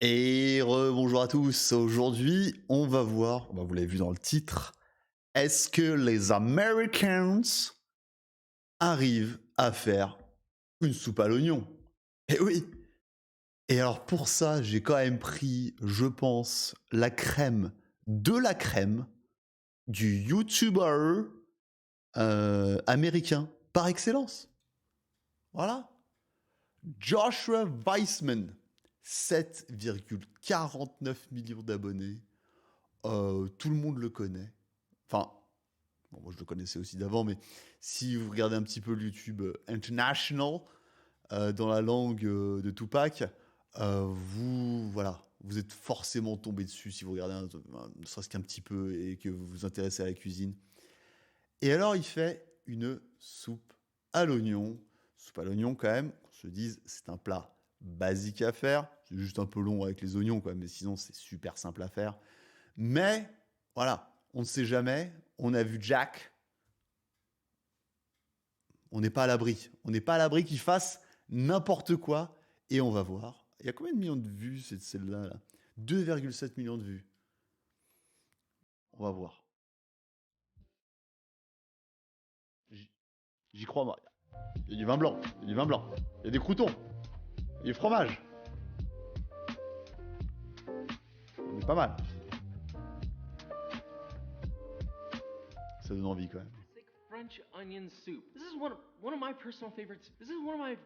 Et bonjour à tous. Aujourd'hui, on va voir, bah, vous l'avez vu dans le titre, est-ce que les Americans arrivent à faire une soupe à l'oignon? Eh oui. Et alors pour ça, j'ai quand même pris, je pense, la crème de la crème du YouTuber américain par excellence. Voilà. Joshua Weissman, 7,49 millions d'abonnés. Tout le monde le connaît. Enfin, bon, moi je le connaissais aussi d'avant, mais si vous regardez un petit peu le YouTube International dans la langue de Tupac, vous êtes forcément tombé dessus si vous regardez ne serait-ce qu'un petit peu et que vous vous intéressez à la cuisine. Et alors, il fait une soupe à l'oignon. Soupe à l'oignon, quand même, qu'on se dise, c'est un plat basique à faire. C'est juste un peu long avec les oignons, quoi, mais sinon, c'est super simple à faire. Mais, voilà, on ne sait jamais. On a vu Jack. On n'est pas à l'abri. On n'est pas à l'abri qu'il fasse n'importe quoi. Et on va voir. Il y a combien de millions de vues, celle-là là 2,7 millions de vues. On va voir. J'y j'y crois, moi. Il y a du vin blanc. Il y a du vin blanc. Il y a des croutons. Il y a du fromage. On est pas mal. Ça donne envie quand même. Thick French onion soup. This is one of my personal favorites. This is one of my.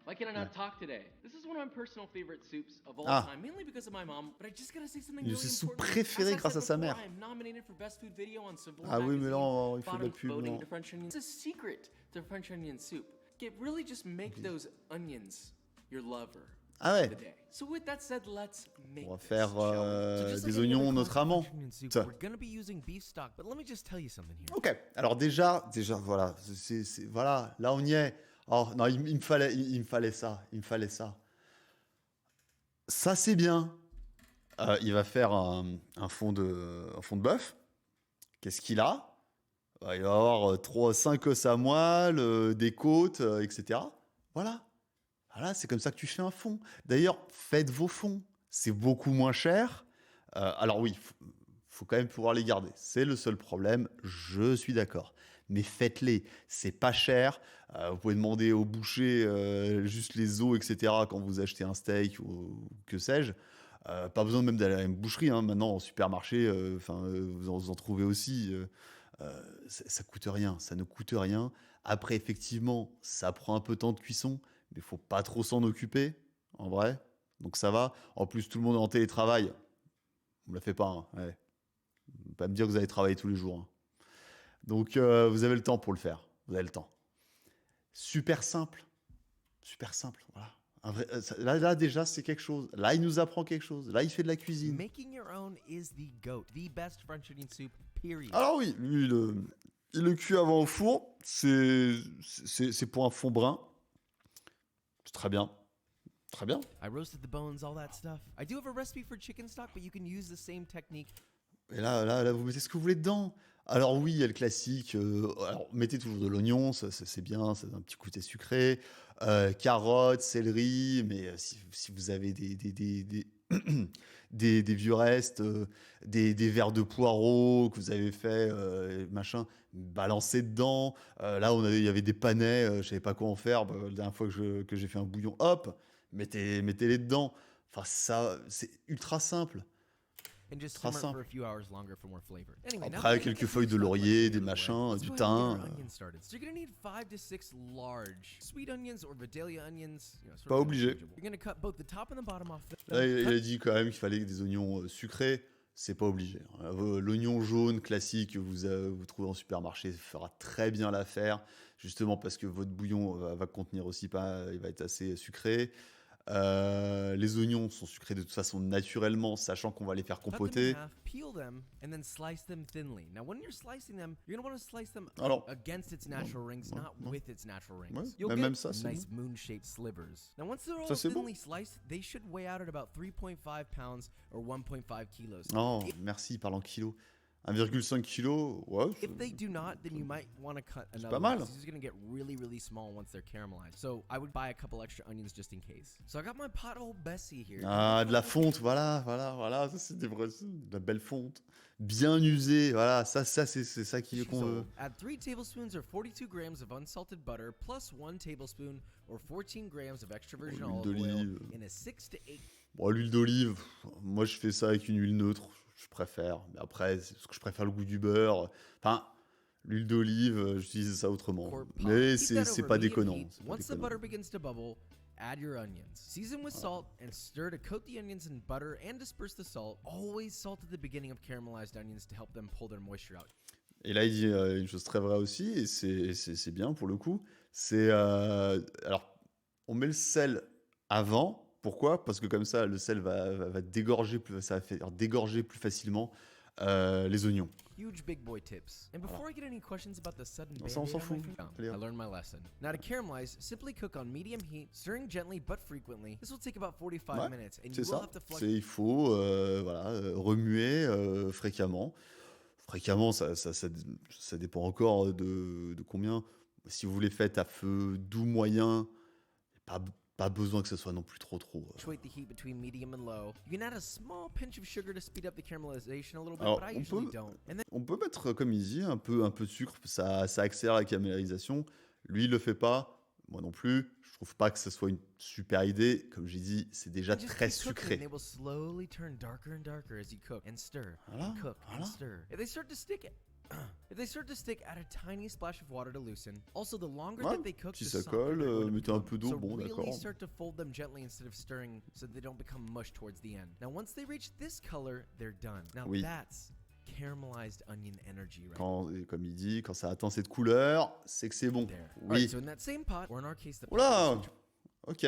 Why can I not talk today? This is one of my personal favorite soups of all time, mainly because of my mom. But I just gotta say something Une de really ses soupes important. préférées grâce à sa mère. I am nominated for best food video on Saveur Ah oui, mais là, magazine. il fait de la pub, Voting non. to French onion. It's a secret to French onion soup. It really just make those onions your lover. Ah ouais. So with that said, let's make On va faire des like oignons notre amant. We're gonna be using beef stock, but let me just tell you something here. Ok. Alors déjà, voilà, voilà, là on y est. Oh non, il me fallait ça, il me fallait ça. Ça c'est bien. Il va faire un fond de bœuf. Qu'est-ce qu'il a? Il va y avoir 5 os à moelle, des côtes, etc. Voilà. Voilà, c'est comme ça que tu fais un fond. D'ailleurs, faites vos fonds. C'est beaucoup moins cher. Alors oui, faut quand même pouvoir les garder. C'est le seul problème, je suis d'accord. Mais faites-les, c'est pas cher. Vous pouvez demander au boucher juste les os, etc. quand vous achetez un steak ou que sais-je. Pas besoin même d'aller à une boucherie. Hein. Maintenant, en supermarché, vous en trouvez aussi. Ça coûte rien, ça ne coûte rien. Après, effectivement, ça prend un peu de temps de cuisson, mais il faut pas trop s'en occuper, en vrai. Donc ça va. En plus, tout le monde est en télétravail. On ne la fait pas. Hein. Ouais. Pas me dire que vous allez travailler tous les jours. Hein. Donc vous avez le temps pour le faire. Vous avez le temps. Super simple. Super simple. Voilà. Là, déjà, c'est quelque chose. Là, il nous apprend quelque chose. Là, il fait de la cuisine. Making your own is the GOAT, the best French onion soup, period. Alors oui, lui, il le cuit avant au four. C'est pour un fond brun. C'est très bien. Très bien. I roasted the bones, all that stuff. I do have a recipe for chicken stock, but you can use the same technique. Et là, vous mettez ce que vous voulez dedans. Alors oui, il y a le classique. Alors, mettez toujours de l'oignon, c'est bien, c'est un petit côté sucré. Carottes, céleri, mais si vous avez des vieux restes, des verres de poireaux que vous avez fait, machin, balancez dedans. Là, il y avait des panais, je savais pas quoi en faire. Bah, la dernière fois que j'ai fait un bouillon, hop, mettez-les dedans. Enfin, ça, c'est ultra simple. And just Très simmer it simple. for a few hours longer for more flavor. Anyway, now Après, that we quelques got the feuilles de beef stock laurier, recipe des out of the way, machins, let's du go ahead and get thym. our onions started. So you're gonna need 5 to 6 large sweet onions or Vidalia onions. Sort Pas of obligé. interchangeable. You're gonna cut both the top and the bottom off. Là, il a dit quand même qu'il fallait des oignons sucrés. C'est pas obligé. L'oignon jaune classique que vous trouvez en supermarché fera très bien l'affaire, justement parce que votre bouillon va contenir aussi pas, il va être assez sucré. Les oignons sont sucrés de toute façon naturellement, sachant qu'on va les faire Cut them in compoter. half, peel them, and then slice them thinly. Now, when you're slicing them, you're gonna want to slice them Alors, against its natural rings, not with its natural rings. Ouais, You'll mais get même ça, c'est nice moon-shaped slivers. Now, once they're all Ça, c'est bon. thinly sliced, they should weigh out at about 3.5 pounds or 1.5 kilos. Oh, merci, il parle en kilos. 1,5 kg, ouais, If they do not, then you might want to cut another pas one, mal. 'cause these are going to get really, really small once they're caramelized. So I would buy a couple extra onions just in case. So I got my pothole Bessie here. Ah, de la fonte, voilà, ça c'est de la belle fonte, bien usée, voilà, ça c'est ça qu'on veut. Add 3 tablespoons or 42 grams of unsalted butter plus 1 tablespoon or 14 grams of extra virgin L'huile olive oil d'olive. in a 6 to 8. Bon, l'huile d'olive, moi je fais ça avec une huile neutre, je préfère. Mais après, c'est parce que je préfère le goût du beurre. Enfin, l'huile d'olive, j'utilise ça autrement. Quart pot. Mais Keep that c'est over pas medium déconnant. heat. c'est pas Once the déconnant. butter begins to bubble, add your onions. Season with salt and stir to coat the onions in butter and disperse the salt. Always salt at the beginning of caramelized onions to help them pull their moisture out. Et là, il dit une chose très vraie aussi, et c'est bien pour le coup. Alors, on met le sel avant. Pourquoi? Parce que comme ça, le sel va dégorger, ça va faire dégorger plus facilement les oignons. Huge big boy tips. And before I get any questions about the sudden Non, ça, on Band-Aid s'en on my fout. finger, Allez, I hop. learned my lesson. Now to caramelize, simply cook on medium heat, stirring gently but frequently. This will take about 45 Ouais, minutes, and c'est you will ça. have to flux. Il faut remuer fréquemment. Fréquemment, ça dépend encore de combien. Si vous les faites à feu doux moyen, pas besoin que ce soit non plus trop. Fluctuate the heat between medium and low. You can add a small pinch of sugar to speed up the caramelization a little bit, Alors, but I on usually peut- don't. And then On peut mettre, comme il dit, un peu de sucre, ça accélère la caramélisation. Lui, il le fait pas, moi non plus. Je trouve pas que ce soit une super idée. Comme j'ai dit, c'est déjà just très keep cooking, and sucré. they will slowly turn darker and darker as you cook and stir Voilà, and cook voilà. and stir. If they start to stick, add a tiny splash of water to loosen. Also, the longer Ouais, that they cook, si the ça softer colle, they're going to mettez un become. peu d'eau, So bon, really d'accord. start to fold them gently instead of stirring, so they don't become mush towards the end. Now, once they reach this color, they're done. Now Oui. that's caramelized onion energy right Comme il dit, quand ça atteint cette couleur, c'est que c'est bon. there. Oui. Alright, so in that same pot, or in our case, the pot Oula, was ok.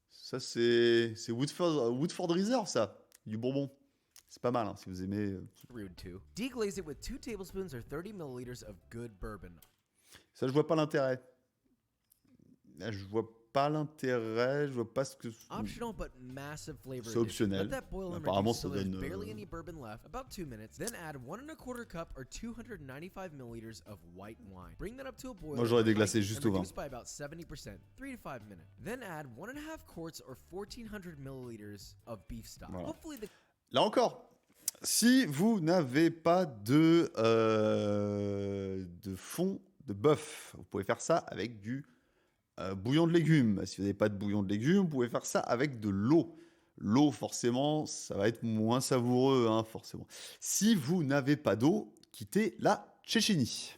Ça, c'est Woodford Reserve, ça. Du bonbon. C'est pas mal, hein, si vous aimez. rude too. Deglaze it with 2 tablespoons or 30 milliliters of good bourbon. Ça, je vois pas l'intérêt. Là, je vois pas l'intérêt, je vois pas ce que. Optional but massive flavor. C'est addition. optionnel. Let that boil and Apparemment, reduce ça till there's donne, barely any bourbon left. About 2 minutes. Then add 1 1/4 cup or 295 milliliters of white wine. Bring that up to a boil. Moi, j'aurais over déglacé high juste and au vin. reduce by about 70%. 3 to 5 minutes. Then add 1 1/2 quarts or 1400 milliliters of beef stock. Voilà. Hopefully the Là encore, si vous n'avez pas de fond de bœuf, vous pouvez faire ça avec du bouillon de légumes. Si vous n'avez pas de bouillon de légumes, vous pouvez faire ça avec de l'eau. L'eau, forcément, ça va être moins savoureux, hein, forcément. Si vous n'avez pas d'eau, quittez la Tchétchénie.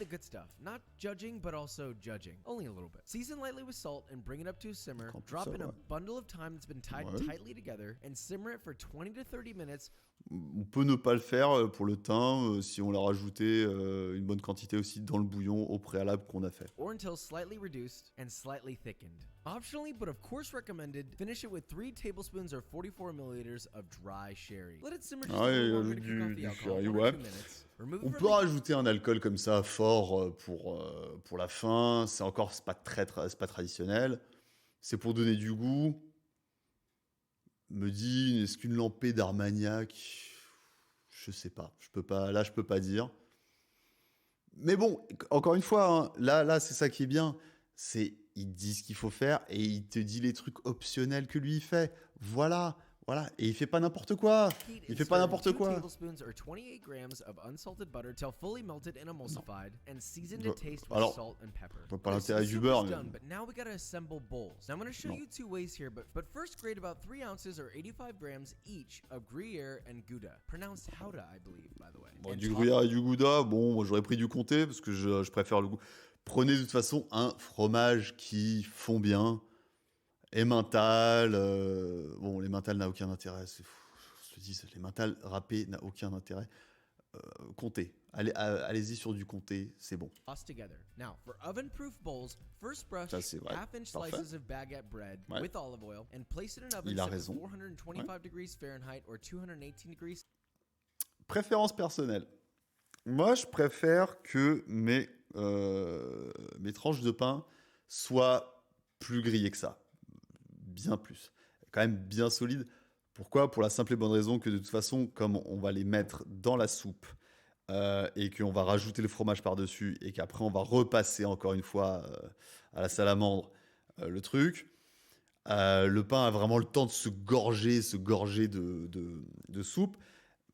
good stuff. Not judging, but also judging. Only a little bit. Season lightly with salt and bring it up to a simmer. Quand tout Drop ça, in a ouais. bundle of thyme that's been tied Ouais. tightly together and simmer it for 20 to 30 minutes. On peut ne pas le faire pour le thym si on l'a rajouté une bonne quantité aussi dans le bouillon au préalable qu'on a fait. Or until slightly reduced and slightly thickened. Optionally, but of course recommended, finish it with 3 tablespoons or 44 milliliters of dry sherry. Let it simmer just Ah, a et little longer to du- cook off du the alcohol, sherry, 1 or ouais. 2 minutes. Remove On it peut from the rajouter un alcool comme ça fort pour la fin. C'est pas c'est pas traditionnel. C'est pour donner du goût. Me dit, est-ce qu'une lampée d'Armagnac? Je sais pas. Je peux pas dire. Mais bon, encore une fois, hein, là, c'est ça qui est bien. Il dit ce qu'il faut faire et il te dit les trucs optionnels que lui il fait. Voilà. Et il fait pas n'importe quoi. heat Il and fait pas stir in n'importe 2 quoi. tablespoons or 28 grams of unsalted butter till fully melted and emulsified and seasoned Je- to taste with alors, salt and pepper. je vois pas Okay, so l'intérêt the du soup beurre, is mais- done, but now we gotta assemble bowls. Now I'm gonna show Non. you 2 ways here, but first grate about 3 ounces or 85 grams each of Gruyere and Gouda, pronounced Howda, I believe, by the way. Bon, And du top- gruyère et du gouda, bon, moi j'aurais pris du comté parce que je préfère le goût. Prenez de toute façon un fromage qui fond bien. Emmental, bon, l'emmental n'a aucun intérêt. Je te dis, l'emmental râpé n'a aucun intérêt. Comté, allez-y sur du comté, c'est bon. tossed together. Now, for oven-proof bowls, first brush Ça, c'est vrai. half-inch Parfait. slices of baguette bread Ouais. with olive oil and place it in an oven Il a set to raison. 425 degrees Fahrenheit or 218 degrees Préférence personnelle. Moi, je préfère que mes tranches de pain soient plus grillées que ça. Bien plus. Quand même bien solide. Pourquoi? Pour la simple et bonne raison que de toute façon, comme on va les mettre dans la soupe, et qu'on va rajouter le fromage par-dessus et qu'après on va repasser encore une fois à la salamandre le truc. Le pain a vraiment le temps de se gorger de soupe.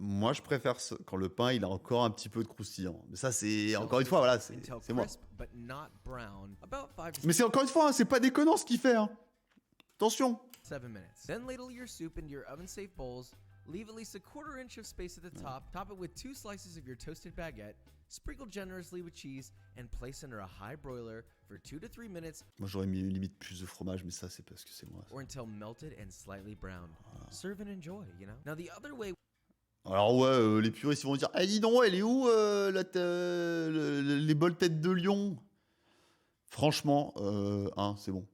Moi, je préfère quand le pain il a encore un petit peu de croustillant. Mais ça, c'est encore une fois, voilà, until c'est moi. crisp but not brown. About 5 to Mais c'est encore une fois, hein, c'est pas déconnant ce qu'il fait. Hein. Attention. 7 minutes. Then ladle your soup into your oven-safe bowls. Leave at least a quarter inch of space at the top. Top it with 2 slices of your toasted baguette. Sprinkle generously with cheese and place under a high broiler for 2 to 3 minutes Moi, j'aurais mis limite plus de fromage, mais ça, c'est parce que c'est moi. or until melted and slightly browned. Serve and enjoy, you know? Now the other way Alors ouais, les puristes ils vont dire, dis donc, elle est où les bols tête de lion? Franchement, c'est bon.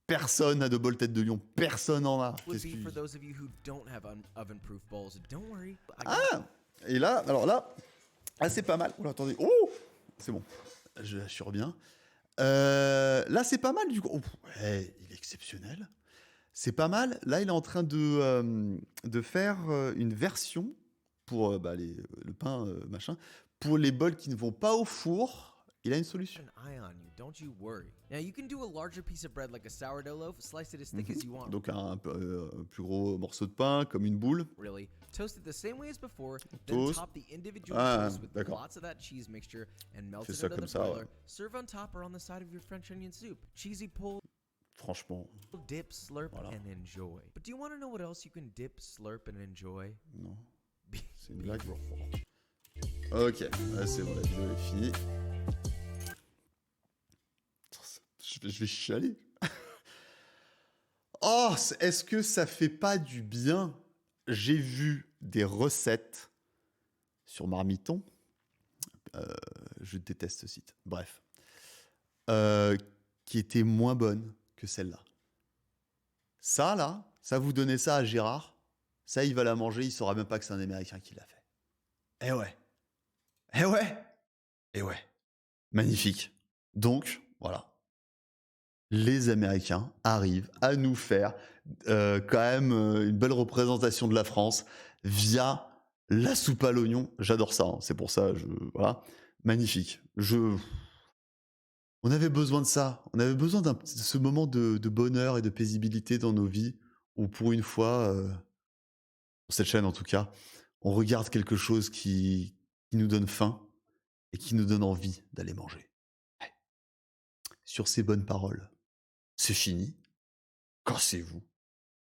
Personne n'a de bol tête de lion. Personne en a. would Qu'est-ce be que for those of you who don't have oven-proof bowls. Don't worry. Et là, alors là, c'est pas mal. Oula, attendez. Oh, c'est bon. Je suis bien. Là, c'est pas mal du coup. Oh, ouais, il est exceptionnel. C'est pas mal. Là, il est en train de faire une version pour le pain, machin. Pour les bols qui ne vont pas au four, il a une solution. An eye on you, don't you worry. Now you can do a larger piece of bread like a sourdough loaf, slice it as thick as you want. Donc un plus gros morceau de pain, comme une boule. Really, toast it the same way as before, then Toast. top the individual Ah, toast with d'accord. lots of that cheese mixture and melt Fais it ça into comme the ça, broiler. ouais. Serve on top or on the side of your French onion soup. Cheesy pull, Franchement, dip, slurp, Voilà. and enjoy. But do you want to know what else you can dip, slurp, and enjoy? non. Be- C'est une blague. Ok, ouais, c'est bon, la vidéo est finie. Je vais chialer. Oh, est-ce que ça fait pas du bien? J'ai vu des recettes sur Marmiton. Je déteste ce site. Bref. Qui étaient moins bonnes que celle-là. Ça, là, ça vous donnez ça à Gérard. Ça, il va la manger. Il saura même pas que c'est un Américain qui l'a fait. Eh ouais. Eh ouais. Eh ouais. Magnifique. Donc, voilà. Les Américains arrivent à nous faire quand même une belle représentation de la France via la soupe à l'oignon. J'adore ça. Hein. C'est pour ça, voilà. Magnifique. On avait besoin de ça. On avait besoin de ce moment de bonheur et de paisibilité dans nos vies où, pour une fois, sur cette chaîne en tout cas, on regarde quelque chose qui nous donne faim et qui nous donne envie d'aller manger. Ouais. Sur ces bonnes paroles, c'est fini. Cassez-vous.